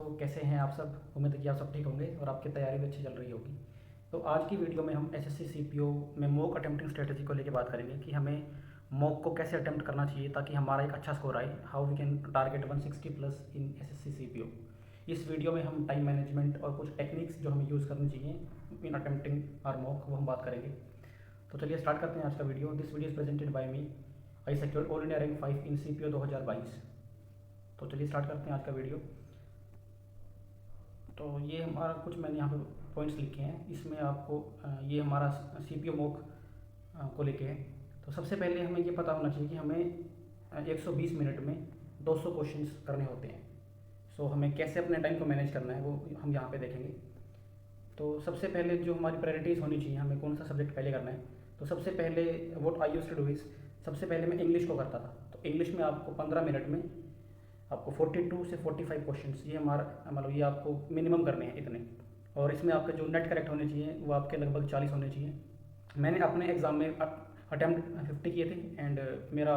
तो कैसे हैं आप सब। उम्मीद है कि आप सब ठीक होंगे और आपकी तैयारी भी अच्छी चल रही होगी। तो आज की वीडियो में हम एसएससी सीपीओ में मॉक अटेम्प्टिंग स्ट्रेटजी को लेकर बात करेंगे कि हमें मॉक को कैसे अटेम्प्ट करना चाहिए ताकि हमारा एक अच्छा स्कोर आए। How we can target 160 plus in SSC CPO. इस वीडियो में हम टाइम मैनेजमेंट और कुछ टेक्निक्स जो हमें यूज़ करनी चाहिए इन अटेम्प्टिंग आर मॉक वो हम बात करेंगे। तो चलिए स्टार्ट करते हैं आज का video. This video is presented by me. I secured all India rank 5 in CPO 2022। तो चलिए स्टार्ट करते हैं आज का वीडियो। तो ये हमारा कुछ मैंने यहाँ पे पॉइंट्स लिखे हैं। इसमें आपको ये हमारा सीपीओ मॉक को लेके है। तो सबसे पहले हमें ये पता होना चाहिए कि हमें 120 मिनट में 200 क्वेश्चंस करने होते हैं। सो हमें कैसे अपने टाइम को मैनेज करना है वो हम यहाँ पे देखेंगे। तो सबसे पहले जो हमारी प्रायोरिटीज़ होनी चाहिए, हमें कौन सा सब्जेक्ट पहले करना है। तो सबसे पहले what I used to do is, सबसे पहले मैं इंग्लिश को करता था। तो इंग्लिश में आपको 15 मिनट में आपको 42 से 45 क्वेश्चंस, ये हमारा मतलब ये आपको मिनिमम करने हैं इतने। और इसमें आपके जो नेट करेक्ट होने चाहिए वो आपके लगभग 40 होने चाहिए। मैंने अपने एग्ज़ाम में अटैम्प्ट 50 किए थे एंड मेरा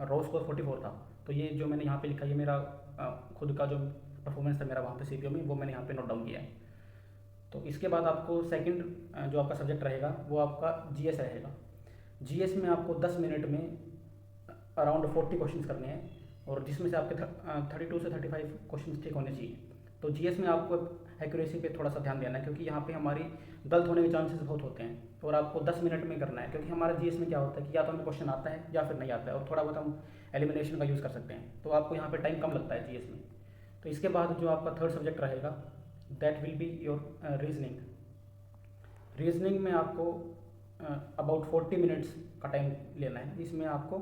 रो स्कोर 44 था। तो ये जो मैंने यहाँ पे लिखा, ये मेरा खुद का जो परफॉर्मेंस था मेरा वहाँ पे सीपीओ में, वो मैंने यहाँ पे नोट डाउन किया है। तो इसके बाद आपको सेकंड जो आपका सब्जेक्ट रहेगा वो आपका जीएस रहेगा। जीएस में आपको 10 मिनट में अराउंड 40 क्वेश्चंस करने हैं और जिसमें से आपके 32 से 35 क्वेश्चंस ठीक होने चाहिए। तो जीएस में आपको एक्यूरेसी पे थोड़ा सा ध्यान देना है क्योंकि यहाँ पे हमारी गलत होने के चांसेस बहुत होते हैं और आपको 10 मिनट में करना है। क्योंकि हमारा जीएस में क्या होता है कि या तो हमें क्वेश्चन आता है या फिर नहीं आता है और थोड़ा बहुत हम एलिमिनेशन का यूज़ कर सकते हैं। तो आपको यहाँ पे टाइम कम लगता है जीएस में। तो इसके बाद जो आपका थर्ड सब्जेक्ट रहेगा that will be your reasoning. Reasoning में आपको अबाउट 40 मिनट्स का टाइम लेना है। इसमें आपको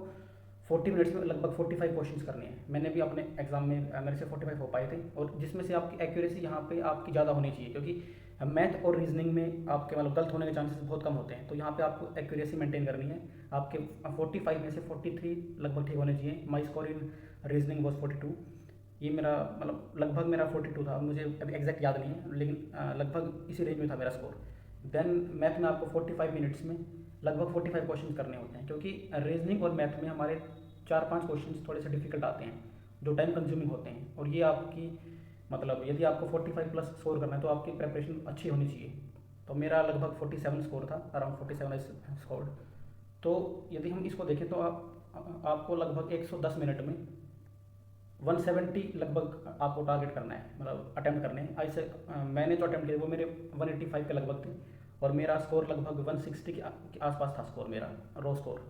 40 मिनट्स में लगभग 45 क्वेश्चंस करने हैं। मैंने भी अपने एग्जाम में मेरे से 45 हो पाए थे और जिसमें से आपकी एक्यूरेसी यहाँ पे आपकी ज़्यादा होनी चाहिए क्योंकि मैथ और रीजनिंग में आपके मतलब गलत होने के चांसेस बहुत कम होते हैं। तो यहाँ पे आपको एक्यूरेसी मेंटेन करनी है। आपके 45 में से 43 लगभग ठीक होने चाहिए। माई स्कोर इन रीजनिंग वॉज 42। ये मेरा मतलब लगभग मेरा 42 था, मुझे अभी एग्जैक्ट याद नहीं है लेकिन लगभग इसी रेंज में था मेरा स्कोर। देन मैथ में आपको 45 मिनट्स में लगभग 45 क्वेश्चन करने होते हैं क्योंकि रीजनिंग और मैथ में हमारे 4-5 क्वेश्चन थोड़े से डिफिकल्ट आते हैं जो टाइम कंज्यूमिंग होते हैं। और ये आपकी मतलब यदि आपको 45 प्लस स्कोर करना है तो आपकी प्रिपरेशन अच्छी होनी चाहिए। तो मेरा लगभग 47 स्कोर था, अराउंड 47 स्कोर। तो यदि हम इसको देखें तो आपको लगभग 110 मिनट में 170 लगभग आपको टारगेट करना है, मतलब अटैम्प्ट करने हैं। ऐसे मैंने जो अटैम्प्ट किए वो मेरे 185 के लगभग थे और मेरा स्कोर लगभग 160 के आसपास था स्कोर मेरा, रो स्कोर।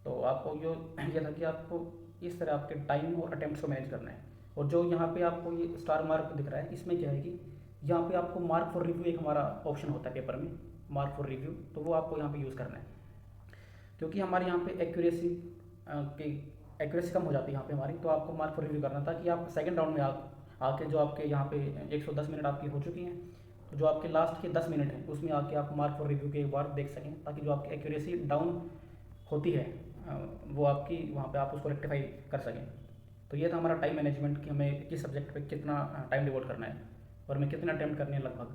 तो आपको ये था कि आपको इस तरह आपके टाइम और अटैम्प्ट को मैनेज करना है। और जो यहाँ पे आपको ये स्टार मार्क दिख रहा है, इसमें क्या है कि यहाँ पे आपको मार्क फॉर रिव्यू एक हमारा ऑप्शन होता है पेपर में, मार्क फॉर रिव्यू। तो वो आपको यहाँ पे यूज़ करना है क्योंकि हमारे यहाँ पे एक्यूरेसी कम हो जाती है यहाँ पे हमारी। तो आपको मार्क फॉर रिव्यू करना था कि आप सेकंड राउंड में आके जो आपके यहाँ पे 110 मिनट आपकी हो चुकी हैं, तो जो आपके लास्ट के 10 मिनट हैं उसमें आके आप मार्क फॉर रिव्यू के एक बार देख सकें ताकि जो आपकी एक्यूरेसी डाउन होती है वो आपकी वहाँ पे आप उसको रेक्टिफाई कर सकें। तो ये था हमारा टाइम मैनेजमेंट कि हमें किस सब्जेक्ट पे कितना टाइम डिवोट करना है और हमें कितना अटैम्प्ट करने हैं लगभग।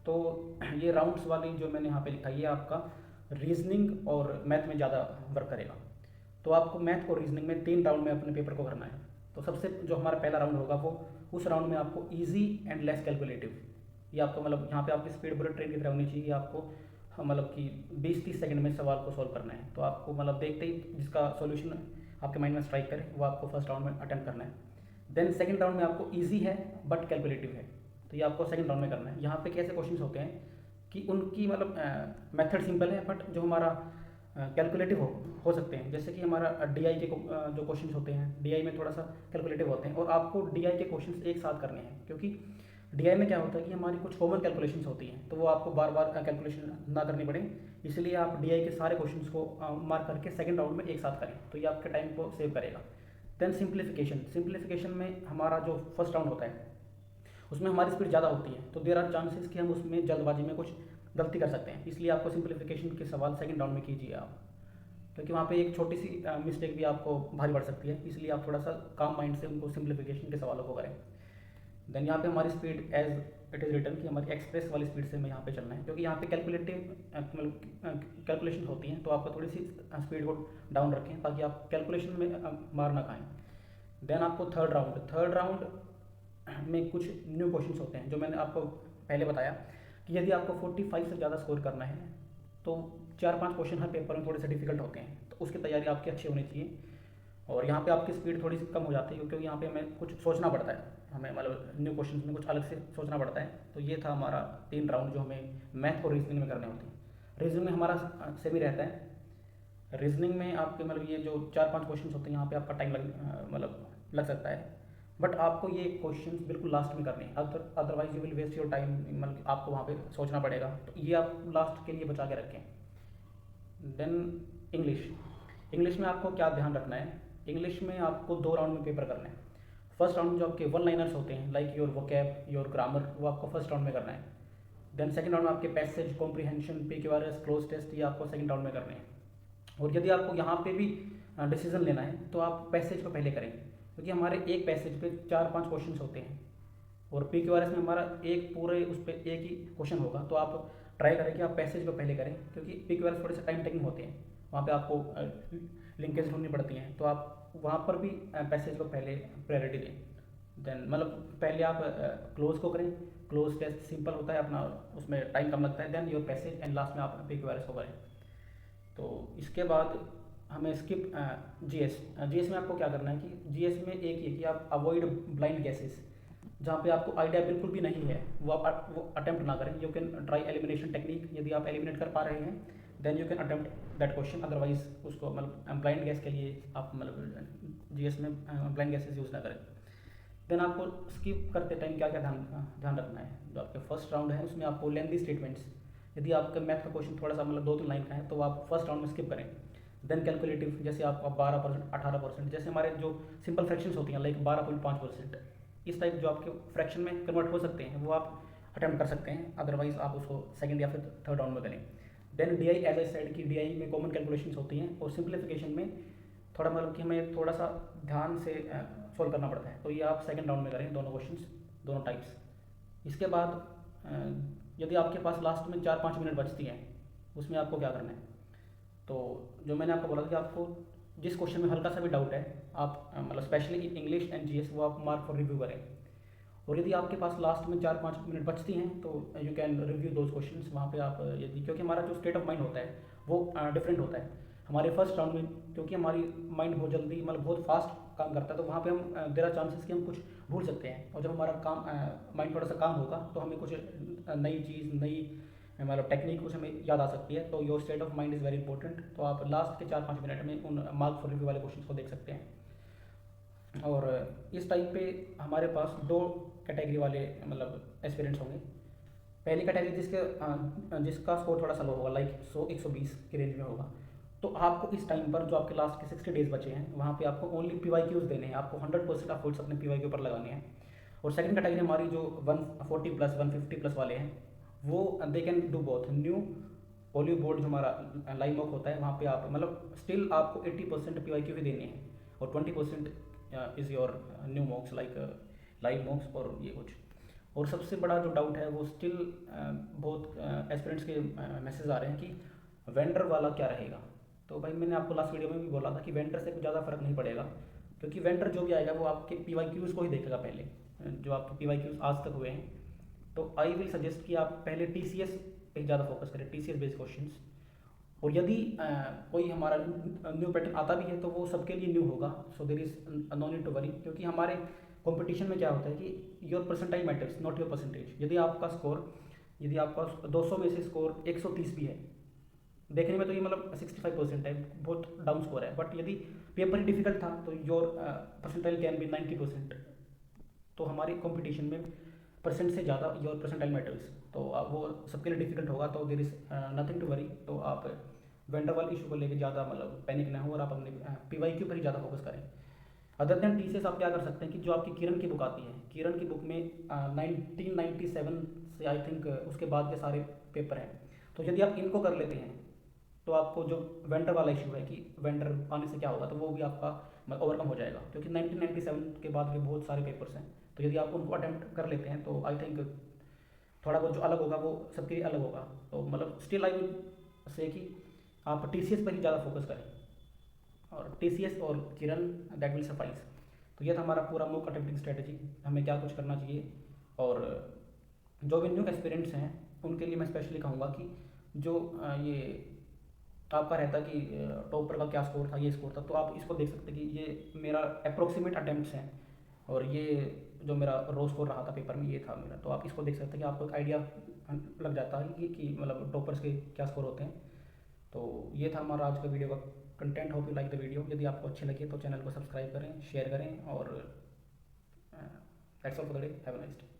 तो ये राउंड्स वाली जो मैंने यहाँ पे लिखा ये आपका रीजनिंग और मैथ में ज़्यादा वर्क करेगा। तो आपको मैथ और रीजनिंग में 3 राउंड में अपने पेपर को करना है। तो सबसे जो हमारा पहला राउंड होगा वो उस राउंड में आपको ईजी एंड लेस कैलकुलेटिव, ये आपको मतलब यहाँ पे आपकी स्पीड बुलेट ट्रेन की तरह होनी चाहिए। आपको मतलब कि 20-30 सेकंड में सवाल को सॉल्व करना है। तो आपको मतलब देखते ही जिसका सॉल्यूशन आपके माइंड में स्ट्राइक करे वो आपको फर्स्ट राउंड में अटेम्प्ट करना है। देन सेकंड राउंड में आपको ईजी है बट कैलकुलेटिव है, तो ये आपको सेकंड राउंड में करना है। यहाँ पे कैसे क्वेश्चंस होते हैं कि उनकी मतलब मेथड सिंपल है बट जो हमारा कैलकुलेटिव हो सकते हैं। जैसे कि हमारा डीआई के जो क्वेश्चंस होते हैं डीआई में थोड़ा सा कैलकुलेटिव होते हैं और आपको डीआई के क्वेश्चंस एक साथ करने हैं क्योंकि डीआई में क्या होता है कि हमारी कुछ कॉमन कैलकुलेशंस होती हैं तो वो आपको बार बार कैलकुलेशन ना करनी पड़े, इसलिए आप डीआई के सारे क्वेश्चंस को मार्क करके सेकंड राउंड में एक साथ करें तो ये आपके टाइम को सेव करेगा। देन सिंप्लीफिकेशन में हमारा जो फर्स्ट राउंड होता है उसमें हमारी स्पीड ज़्यादा होती है तो देर आर चांसेस कि हम उसमें जल्दबाजी में कुछ गलती कर सकते हैं। इसलिए आपको सिंप्लीफिकेशन के सवाल सेकंड राउंड में कीजिए आप, क्योंकि वहाँ पे एक छोटी सी मिस्टेक भी आपको भारी पड़ सकती है। इसलिए आप थोड़ा सा काम माइंड से उनको सिंप्लीफिकेशन के सवालों को करें। देन यहाँ पे हमारी speed as it is return की हमारी एक्सप्रेस वाली स्पीड से हमें यहाँ पे चलना है क्योंकि यहाँ पे कैलकुलेशन होती हैं तो आपको थोड़ी सी स्पीड को डाउन रखें ताकि आप कैलकुलेशन में मार ना खाएं। देन आपको थर्ड राउंड में कुछ न्यू क्वेश्चंस होते हैं, जो मैंने आपको पहले बताया कि यदि आपको 45 से ज़्यादा स्कोर करना है तो 4-5 क्वेश्चन हर पेपर में थोड़े से डिफिकल्ट होते हैं, तो उसकी तैयारी आपकी अच्छी होनी चाहिए। और यहाँ पे आपकी स्पीड थोड़ी सी कम हो जाती है, क्योंकि यहाँ पे हमें कुछ सोचना पड़ता है, हमें मतलब न्यू क्वेश्चंस में कुछ अलग से सोचना पड़ता है। तो ये था हमारा 3 राउंड जो हमें मैथ और रीजनिंग में करने होते हैं। रीजनिंग में हमारा सेम ही रहता है। रीजनिंग में आपके मतलब ये जो 4-5 क्वेश्चन होते हैं, यहाँ पे आपका टाइम लग सकता है, बट आपको ये क्वेश्चंस बिल्कुल लास्ट में करने हैं, otherwise you will waste your time, मतलब आपको वहाँ पे सोचना पड़ेगा, तो ये आप लास्ट के लिए बचा के रखें। Then English. इंग्लिश में आपको क्या ध्यान रखना है, इंग्लिश में आपको 2 राउंड में पेपर करना है। फर्स्ट राउंड में जो आपके वन लाइनर्स होते हैं like your vocab, your grammar, वो आपको फर्स्ट राउंड में करना है। देन सेकंड राउंड में आपके passage, comprehension, PQRS, cloze test, ये आपको सेकंड राउंड में करने हैं। और यदि आपको यहाँ पे भी डिसीजन लेना है तो आप पैसेज को पहले करें, क्योंकि हमारे एक पैसेज पे 4-5 क्वेश्चन होते हैं, और PQRS में हमारा एक पूरे उस पर एक ही क्वेश्चन होगा। तो आप ट्राई करें कि आप पैसेज को पहले करें, क्योंकि PQRS थोड़े से टाइम टेकिंग होते हैं, वहाँ पे आपको लिंकेज ढूंढनी पड़ती हैं, तो आप वहाँ पर भी पैसेज को पहले प्रायोरिटी दें। देन मतलब पहले आप क्लोज को करें, क्लोज टेस्ट सिंपल होता है अपना, उसमें टाइम कम लगता है। Then your passage, and last में आप PQRS को करें। तो इसके बाद हमें स्किप जीएस में आपको क्या करना है कि जीएस में एक ये कि आप अवॉइड ब्लाइंड गैसेस, जहाँ पे आपको आइडिया बिल्कुल भी नहीं है वो अटेम्प्ट ना करें। You can try elimination technique, यदि आप एलिमिनेट कर पा रहे हैं then you can attempt that question, otherwise उसको मतलब ब्लाइंड गैस के लिए आप मतलब जीएस में ब्लाइंड गैसेस यूज़ ना करें। देन आपको स्किप करते टाइम क्या क्या ध्यान रखना है। जो आपके फर्स्ट राउंड है उसमें आपको लेंथी स्टेटमेंट्स, यदि आपका मैथ का क्वेश्चन थोड़ा सा मतलब 2-3 लाइन का है तो आप फर्स्ट राउंड में स्किप करें। देन कैलकुलेटिव, जैसे आप 12%, 18%, जैसे हमारे जो सिंपल फ्रैक्शंस होती हैं लाइक 12.5%, इस टाइप जो आपके फ्रैक्शन में कन्वर्ट हो सकते हैं वो आप अटेम्प्ट कर सकते हैं, अदरवाइज आप उसको सेकंड या फिर थर्ड राउंड में करें। Then DI, as I said कि DI में कॉमन कैलकुलेशंस होती हैं, और सिंप्लीफिकेशन में थोड़ा मतलब कि हमें थोड़ा सा ध्यान से सॉल्व करना पड़ता है, तो ये आप सेकंड राउंड में करें दोनों क्वेश्चंस, दोनों टाइप्स। इसके बाद यदि आपके पास लास्ट में 4-5 मिनट बचती हैं, उसमें आपको क्या करना है, तो जो मैंने आपको बोला था कि आपको जिस क्वेश्चन में हल्का सा भी डाउट है आप मतलब specially in English and GS वो आप मार्क फॉर रिव्यू करें। और यदि आपके पास लास्ट में 4-5 मिनट बचती हैं तो you can review those questions, वहाँ पे आप यदि, क्योंकि हमारा जो स्टेट ऑफ माइंड होता है वो डिफरेंट होता है। हमारे फर्स्ट राउंड में क्योंकि हमारी माइंड बहुत जल्दी मतलब बहुत फास्ट काम करता है, तो वहाँ पे हम देयर आर चांसेस कि हम कुछ भूल सकते हैं, और जब हमारा काम माइंड थोड़ा सा काम होगा तो हमें कुछ नई चीज़, नई मतलब टेक्निक कुछ हमें याद आ सकती है। तो your state of mind is very important. तो आप लास्ट के 4-5 मिनट में उन मार्क फॉर रिव्यू वाले क्वेश्चन को देख सकते हैं। और इस टाइप पे हमारे पास 2 कैटेगरी वाले मतलब एस्पिरेंट्स होंगे। पहली कैटेगरी जिसका स्कोर थोड़ा सा लो होगा लाइक 100-120 की रेंज में होगा, तो आपको इस टाइम पर जो आपके लास्ट के 60 डेज बचे हैं वहाँ पे आपको ओनली PYQs देने हैं, आपको 100% एफर्ट्स अपने PYQ पर लगाने हैं। और सेकंड कैटेगरी हमारी जो 140+, 150+ वाले हैं, वो they can do both. New olive board जो हमारा लाइव मॉक होता है, वहाँ पे आप मतलब स्टिल आपको 80% PYQ भी देने हैं, और 20% is your new मॉक्स like live मॉक्स और ये कुछ। और सबसे बड़ा जो डाउट है वो स्टिल बहुत एस्पिरेंट्स के मैसेज आ रहे हैं कि वेंडर वाला क्या रहेगा। तो भाई मैंने आपको लास्ट वीडियो में भी बोला था कि वेंडर से कुछ ज़्यादा फर्क नहीं पड़ेगा, क्योंकि वेंडर जो भी आएगा वो आपके PYQs को ही देखेगा पहले, जो आपके PYQs आज तक हुए हैं। तो आई विल सजेस्ट कि आप पहले TCS पे ज़्यादा फोकस करें, TCS बेस्ड क्वेश्चंस। और यदि कोई हमारा न्यू पैटर्न आता भी है तो वो सबके लिए न्यू होगा, so there is no need to worry. क्योंकि हमारे कंपटीशन में क्या होता है कि your percentile matters, not your percentage. यदि आपका 200 में से स्कोर 130 भी है, देखने में तो ये मतलब 65% है, बहुत डाउन स्कोर है, बट यदि पेपर ही डिफिकल्ट था तो योर परसेंटाइल कैन बी 90%। तो हमारे कंपटीशन में परसेंट से ज़्यादा योर परसेंटाइल मैटर्स, तो वो सबके लिए डिफिकल्ट होगा, तो there is nothing to worry. तो आप वेंडर वाले इशू को लेकर ज़्यादा मतलब पैनिक ना हो, और आप अपने PYQ पर ही ज़्यादा फोकस करें। अदर देन TCS आप क्या कर सकते हैं कि जो आपकी किरण की बुक आती है, किरण की बुक में 1997 से आई थिंक उसके बाद के सारे पेपर हैं, तो यदि आप इनको कर लेते हैं तो आपको जो वेंडर वाला इशू है कि वेंडर आने से क्या होगा, तो वो भी आपका ओवरकम हो जाएगा। क्योंकि 1997 के बाद के बहुत सारे पेपर्स हैं, तो यदि आप उनको अटेम्प्ट कर लेते हैं तो आई थिंक थोड़ा बहुत जो अलग होगा वो सबके लिए अलग होगा। तो मतलब स्टिल आई विल से कि आप TCS पर ही ज़्यादा फोकस करें, और TCS और किरण दैट विल सफाइस। तो ये था हमारा पूरा मॉक अटेम्प्टिंग स्ट्रेटजी, हमें क्या कुछ करना चाहिए। और जो भी न्यू एस्पिरेंट्स हैं उनके लिए मैं स्पेशली कहूँगा कि जो ये आपका रहता कि टॉपर का क्या स्कोर था, ये स्कोर था, तो आप इसको देख सकते कि ये मेरा अप्रोक्सीमेट अटेम्प्ट्स हैं और ये जो मेरा रो स्कोर रहा था पेपर में ये था मेरा। तो आप इसको देख सकते हैं कि आपको एक आइडिया लग जाता है कि मतलब टॉपर्स के क्या स्कोर होते हैं। तो ये था हमारा आज का वीडियो का content. Hope you like the video. यदि आपको अच्छे लगे तो चैनल को सब्सक्राइब करें, शेयर करें और that's all for the day. Have a nice day.